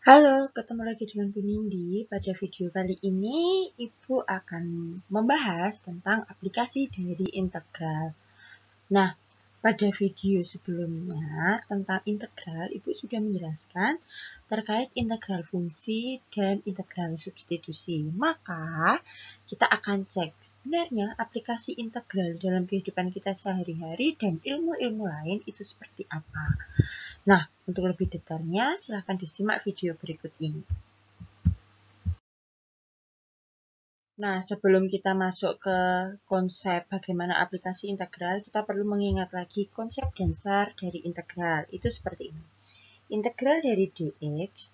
Halo, ketemu lagi dengan Bu Nindi. Pada video kali ini, Ibu akan membahas tentang aplikasi dari integral. Nah, pada video sebelumnya tentang integral, Ibu sudah menjelaskan terkait integral fungsi dan integral substitusi. Maka, kita akan cek sebenarnya aplikasi integral dalam kehidupan kita sehari-hari dan ilmu-ilmu lain itu seperti apa. Nah, untuk lebih detailnya, silahkan disimak video berikut ini. Nah, sebelum kita masuk ke konsep bagaimana aplikasi integral, kita perlu mengingat lagi konsep dasar dari integral. Itu seperti ini. Integral dari dx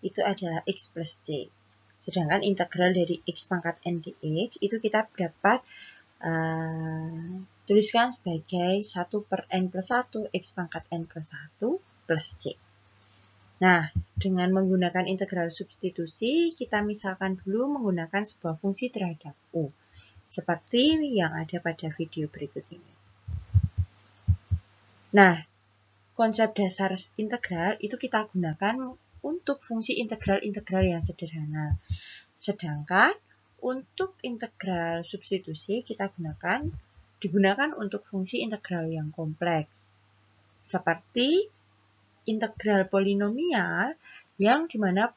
itu adalah x plus d. Sedangkan integral dari x pangkat n dx itu kita dapat tuliskan sebagai 1 per n plus 1 x pangkat n plus 1 plus c. Nah, dengan menggunakan integral substitusi, kita misalkan dulu menggunakan sebuah fungsi terhadap U. Seperti yang ada pada video berikut ini. Nah, konsep dasar integral itu kita gunakan untuk fungsi integral-integral yang sederhana. Sedangkan untuk integral substitusi kita digunakan untuk fungsi integral yang kompleks. Seperti integral polinomial yang dimana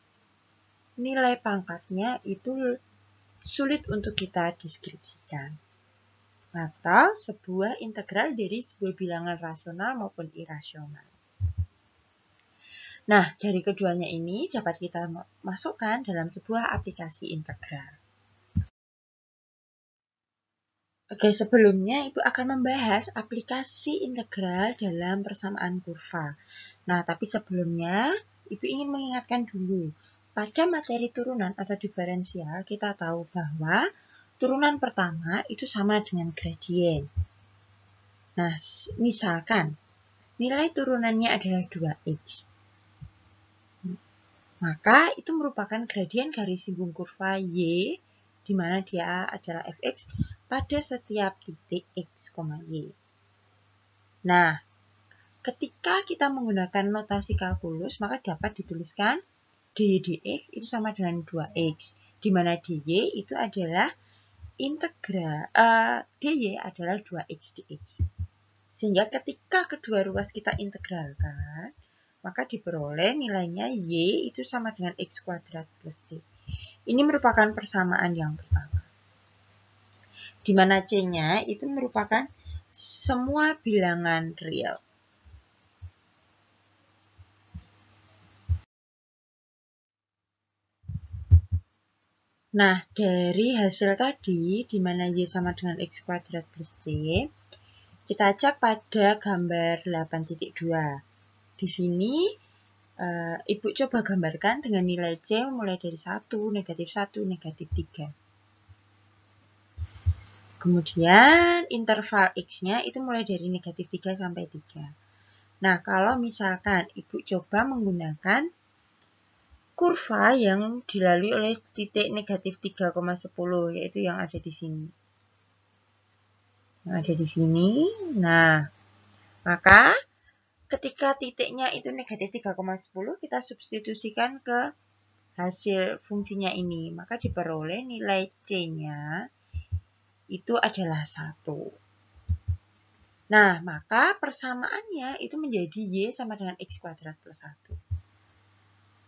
nilai pangkatnya itu sulit untuk kita deskripsikan. Atau sebuah integral dari sebuah bilangan rasional maupun irasional. Nah, dari keduanya ini dapat kita masukkan dalam sebuah aplikasi integral. Oke, sebelumnya Ibu akan membahas aplikasi integral dalam persamaan kurva. Nah, tapi sebelumnya Ibu ingin mengingatkan dulu, pada materi turunan atau diferensial kita tahu bahwa turunan pertama itu sama dengan gradien. Nah, misalkan nilai turunannya adalah 2x. Maka itu merupakan gradien garis singgung kurva y, di mana dia adalah fx pada setiap titik x, y. Nah, ketika kita menggunakan notasi kalkulus, maka dapat dituliskan dy dx itu sama dengan 2x, di mana dy itu adalah dy adalah 2x dx. Sehingga ketika kedua ruas kita integralkan, maka diperoleh nilainya y itu sama dengan x kuadrat plus c. Ini merupakan persamaan yang pertama. Di mana c-nya itu merupakan semua bilangan real. Nah, dari hasil tadi, di mana y sama dengan x kuadrat plus c, kita cek pada gambar 8.2. Di sini, Ibu coba gambarkan dengan nilai c mulai dari 1, negatif 1, negatif 3. Kemudian, interval x-nya itu mulai dari negatif 3 sampai 3. Nah, kalau misalkan Ibu coba menggunakan kurva yang dilalui oleh titik negatif 3,10, yaitu yang ada di sini. Yang ada di sini. Nah, maka ketika titiknya itu negatif 3,10, kita substitusikan ke hasil fungsinya ini. Maka diperoleh nilai C-nya itu adalah 1. Nah, maka persamaannya itu menjadi Y sama dengan X kuadrat plus 1.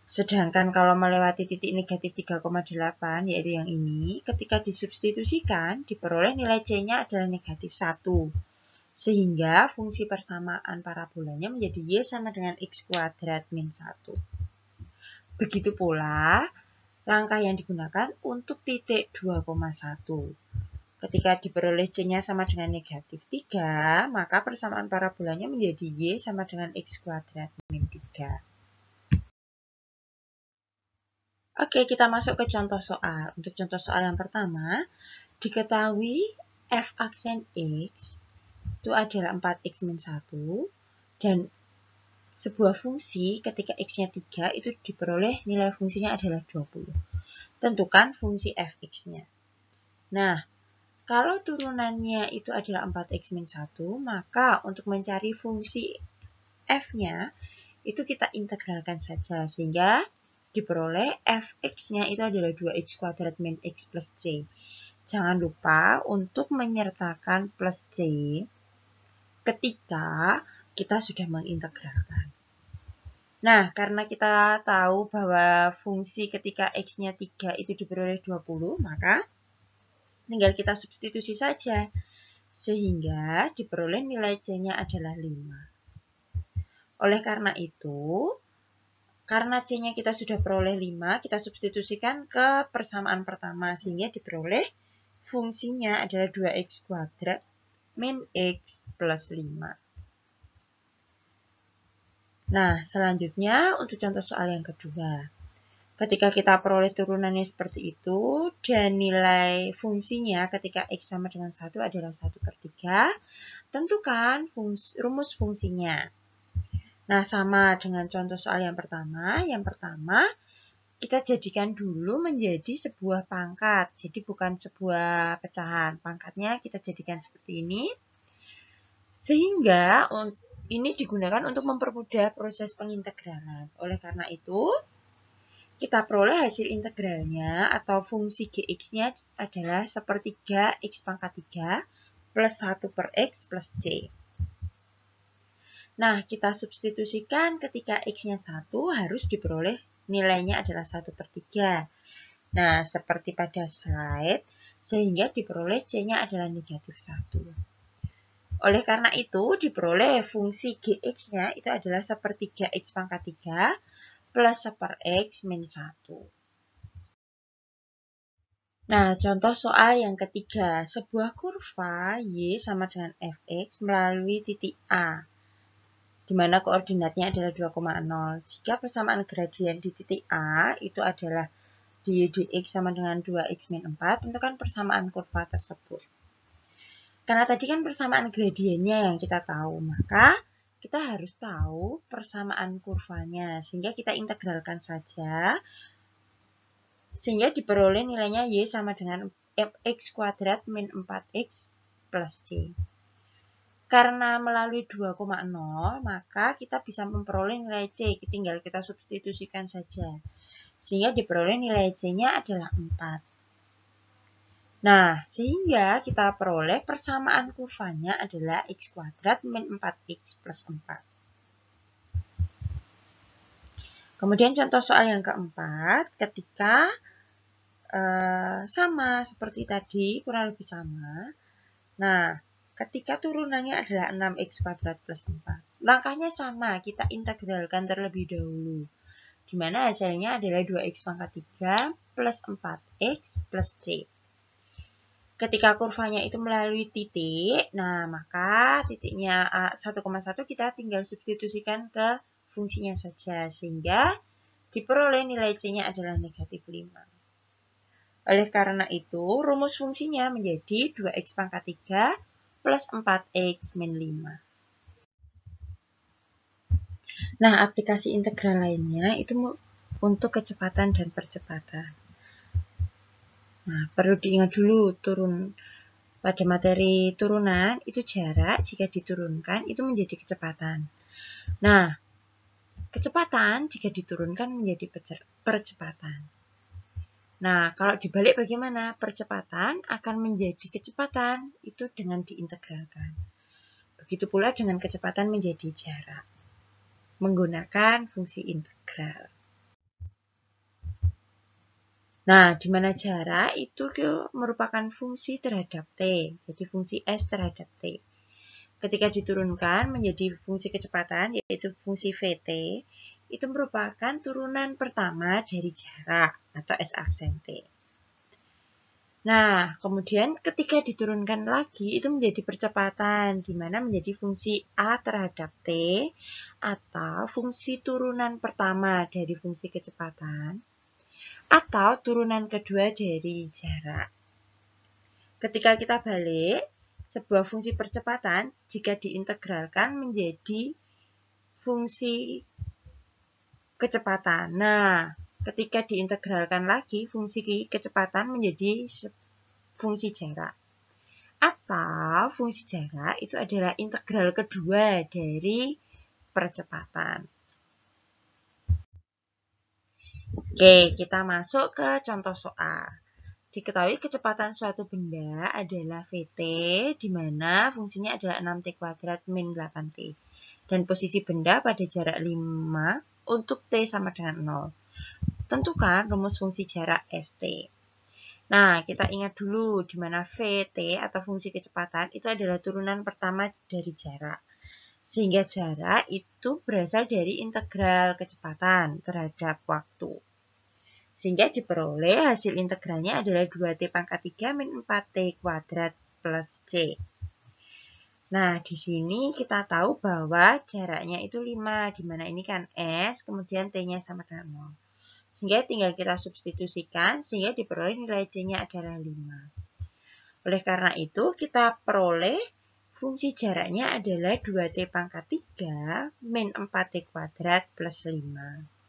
Sedangkan kalau melewati titik negatif 3,8, yaitu yang ini, ketika disubstitusikan, diperoleh nilai C-nya adalah negatif 1. Sehingga fungsi persamaan parabolanya menjadi Y sama dengan X kuadrat min 1. Begitu pula, langkah yang digunakan untuk titik 2,1. Ketika diperoleh C-nya sama dengan negatif 3, maka persamaan parabolanya menjadi Y sama dengan X kuadrat min 3. Oke, kita masuk ke contoh soal. Untuk contoh soal yang pertama, diketahui f aksen x itu adalah 4x min 1, dan sebuah fungsi ketika x-nya 3 itu diperoleh nilai fungsinya adalah 20. Tentukan fungsi fx-nya. Nah, kalau turunannya itu adalah 4x min 1, maka untuk mencari fungsi f-nya, itu kita integralkan saja. Sehingga diperoleh fx-nya itu adalah 2x kuadrat min x plus c. Jangan lupa untuk menyertakan plus c ketika kita sudah mengintegralkan. Nah, karena kita tahu bahwa fungsi ketika x-nya 3 itu diperoleh 20, maka tinggal kita substitusi saja. Sehingga diperoleh nilai c-nya adalah 5. Oleh karena itu, karena c-nya kita sudah peroleh 5, kita substitusikan ke persamaan pertama. Sehingga diperoleh fungsinya adalah 2x kuadrat min x plus 5. Nah, selanjutnya untuk contoh soal yang kedua. Ketika kita peroleh turunannya seperti itu, dan nilai fungsinya ketika x sama dengan 1 adalah 1/3, tentukan rumus fungsinya. Nah, sama dengan contoh soal yang pertama. Yang pertama, kita jadikan dulu menjadi sebuah pangkat. Jadi bukan sebuah pecahan. Pangkatnya kita jadikan seperti ini. Sehingga ini digunakan untuk mempermudah proses pengintegralan. Oleh karena itu, kita peroleh hasil integralnya atau fungsi gx-nya adalah 1/3 x pangkat 3 plus 1/x plus c. Nah, kita substitusikan ketika x-nya 1 harus diperoleh nilainya adalah 1/3. Nah, seperti pada slide, sehingga diperoleh c-nya adalah negatif 1. Oleh karena itu, diperoleh fungsi gx-nya itu adalah 1/3 x pangkat 3 plus 1/x min 1. Nah, contoh soal yang ketiga. Sebuah kurva y sama dengan fx melalui titik A, di mana koordinatnya adalah 2,0. Jika persamaan gradien di titik A itu adalah dy dx sama dengan 2x min 4, tentukan persamaan kurva tersebut. Karena tadi kan persamaan gradiennya yang kita tahu, maka kita harus tahu persamaan kurvanya. Sehingga kita integralkan saja, sehingga diperoleh nilainya y sama dengan x kuadrat min 4x plus c. Karena melalui 2,0, maka kita bisa memperoleh nilai C. Tinggal kita substitusikan saja. Sehingga diperoleh nilai C-nya adalah 4. Nah, sehingga kita peroleh persamaan kurvanya adalah x kuadrat min 4x plus 4. Kemudian contoh soal yang keempat, ketika sama seperti tadi, kurang lebih sama. Nah, ketika turunannya adalah 6x kuadrat plus 4. Langkahnya sama, kita integralkan terlebih dahulu. Di mana hasilnya adalah 2x pangkat 3 plus 4x plus c. Ketika kurvanya itu melalui titik, nah maka titiknya 1,1 kita tinggal substitusikan ke fungsinya saja. Sehingga diperoleh nilai c-nya adalah negatif 5. Oleh karena itu, rumus fungsinya menjadi 2x pangkat 3 plus 4x min 5. Nah, aplikasi integral lainnya itu untuk kecepatan dan percepatan. Nah, perlu diingat dulu pada materi turunan itu jarak jika diturunkan itu menjadi kecepatan. Nah, kecepatan jika diturunkan menjadi percepatan. Nah, kalau dibalik bagaimana? Percepatan akan menjadi kecepatan itu dengan diintegralkan. Begitu pula dengan kecepatan menjadi jarak, menggunakan fungsi integral. Nah, di mana jarak itu merupakan fungsi terhadap T, jadi fungsi S terhadap T. Ketika diturunkan menjadi fungsi kecepatan, yaitu fungsi Vt, itu merupakan turunan pertama dari jarak atau S aksen T. Nah, kemudian ketika diturunkan lagi itu menjadi percepatan, di mana menjadi fungsi A terhadap T atau fungsi turunan pertama dari fungsi kecepatan atau turunan kedua dari jarak. Ketika kita balik, sebuah fungsi percepatan jika diintegralkan menjadi fungsi kecepatan. Nah, ketika diintegralkan lagi, fungsi kecepatan menjadi fungsi jarak. Atau fungsi jarak itu adalah integral kedua dari percepatan. Oke, kita masuk ke contoh soal. Diketahui kecepatan suatu benda adalah Vt, di mana fungsinya adalah 6t² min 8t. Dan posisi benda pada jarak 5 untuk t sama dengan 0. Tentukan rumus fungsi jarak St. Nah, kita ingat dulu di mana Vt atau fungsi kecepatan itu adalah turunan pertama dari jarak. Sehingga jarak itu berasal dari integral kecepatan terhadap waktu. Sehingga diperoleh hasil integralnya adalah 2t⁻³ min 4t² plus c. Nah, di sini kita tahu bahwa jaraknya itu 5, di mana ini kan S, kemudian t-nya sama dengan 0. Sehingga tinggal kita substitusikan, sehingga diperoleh nilai c-nya adalah 5. Oleh karena itu, kita peroleh fungsi jaraknya adalah 2t⁻³ min 4t² plus 5.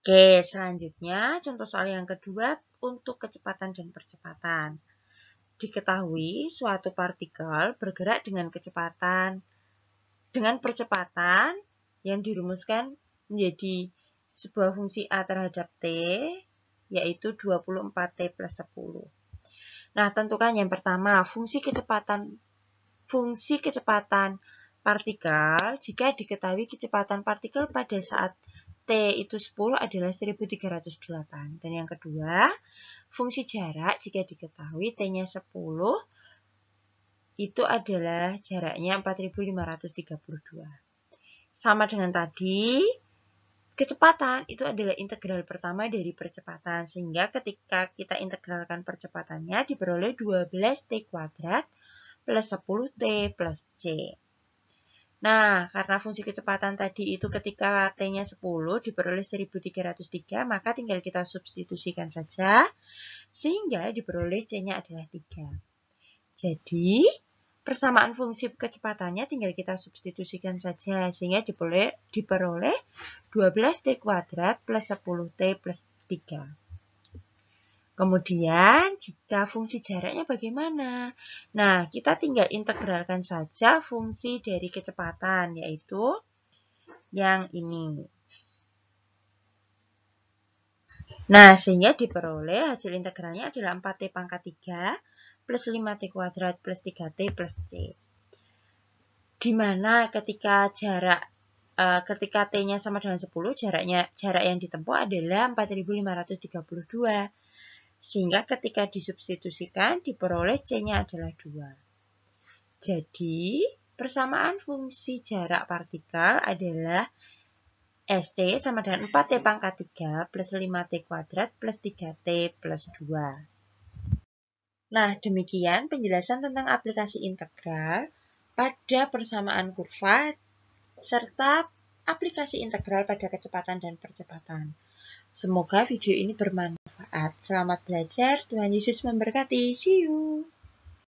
Oke, selanjutnya contoh soal yang kedua untuk kecepatan dan percepatan. Diketahui suatu partikel bergerak dengan percepatan yang dirumuskan menjadi sebuah fungsi A terhadap T, yaitu 24T plus 10. Nah, tentukan yang pertama, fungsi kecepatan partikel jika diketahui kecepatan partikel pada saat T itu 10 adalah 1308. Dan yang kedua, fungsi jarak jika diketahui T-nya 10 itu adalah jaraknya 4532. Sama dengan tadi, kecepatan itu adalah integral pertama dari percepatan. Sehingga ketika kita integralkan percepatannya diperoleh 12t² plus 10t plus c. Nah, karena fungsi kecepatan tadi itu ketika t-nya 10 diperoleh 1303, maka tinggal kita substitusikan saja, sehingga diperoleh c-nya adalah 3. Jadi, persamaan fungsi kecepatannya tinggal kita substitusikan saja, sehingga diperoleh 12t² plus 10t plus 3. Kemudian, jika fungsi jaraknya bagaimana? Nah, kita tinggal integralkan saja fungsi dari kecepatan, yaitu yang ini. Nah, sehingga diperoleh hasil integralnya adalah 4t⁻³ plus 5t² plus 3t plus c. Dimana ketika t-nya sama dengan 10, jarak yang ditempuh adalah 4532. Sehingga ketika disubstitusikan, diperoleh C-nya adalah 2. Jadi, persamaan fungsi jarak partikel adalah ST sama dengan 4t⁻³ plus 5t² plus 3t plus 2. Nah, demikian penjelasan tentang aplikasi integral pada persamaan kurva serta aplikasi integral pada kecepatan dan percepatan. Semoga video ini bermanfaat. Selamat belajar, Tuhan Yesus memberkati. See you!